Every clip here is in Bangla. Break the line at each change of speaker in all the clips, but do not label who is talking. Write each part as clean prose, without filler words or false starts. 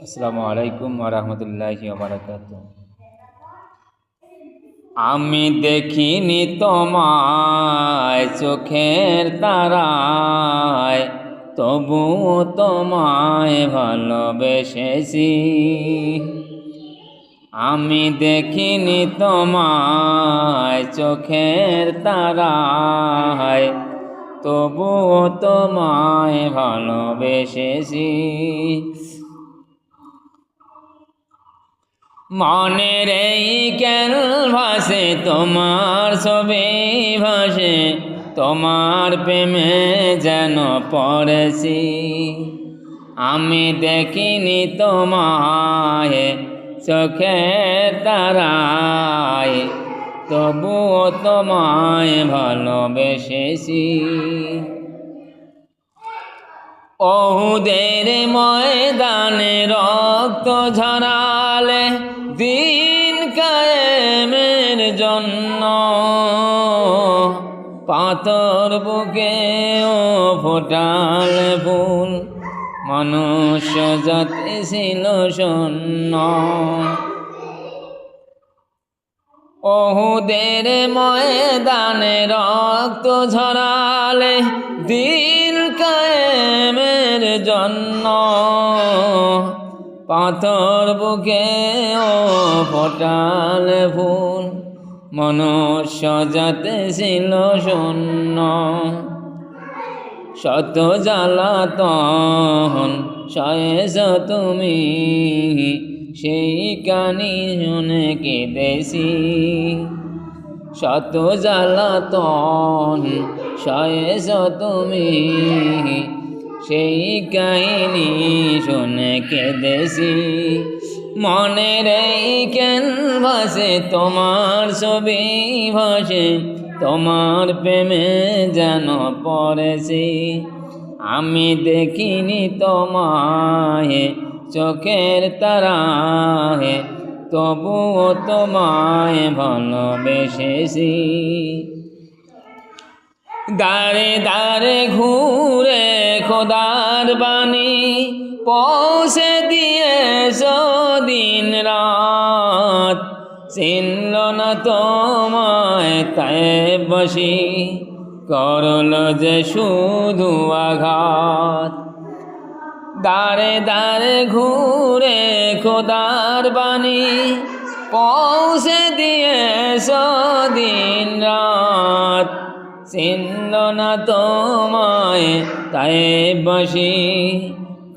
আসসালামু আলাইকুম ওয়া রাহমাতুল্লাহি ওয়া বারাকাতুহু। আমি দেখিনি তোমায় চোখের তারায়, তবুও তোমায় ভালোবেসেছি। আমি দেখিনি তোমায় চোখের তারায়, তবুও তোমায় ভালোবেসেছি। মনের এই ক্যানভাসে তোমার ছবি ভাসে, তোমার প্রেমে যেন পড়েছি। আমি দেখিনি তোমায় চোখের তারায়, তবুও তোমায় ভালোবেসেছি। ওহুদের ময়দানে রক্ত ঝরালে দিন কায়েমের জন্য, পাথর বুকেও ফোটালে ফুল, মনুষ্য জাতি ছিল শূন্য। ওহুদের ময়দানে রক্ত ঝরালে দিন কায়েমের জন্য, পাথর বুকেও ফোটালে ফুল, মনুষ্য জাতি ছিল শূন্য। শত জ্বালাতন সয়েছ তুমি, সেই কানি শুনে কেঁদেছি। শত জ্বালাতন সয়েছ তুমি, সেই কাহিনী শুনে কেঁদেছি। মনের এই ক্যানভাসে তোমার ছবি ভাসে, তোমার প্রেমে যেন পড়েছি। আমি দেখিনি তোমায় চোখের তারায়, তবুও তোমায় ভালোবেসেছি। দাঁড়ে দাঁড়ে ঘুরে খোদার বাণী পৌঁছে দিয়েছ দিন রাত, চিনল না তোমায় তাই বসি, করল যে শুধু আঘাত। দাঁড়ে দাঁড়ে ঘুরে খোদার বাণী পৌঁছে দিয়েছ দিন রাত, চিনল না তোমায় তাই বসি,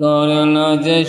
করল যে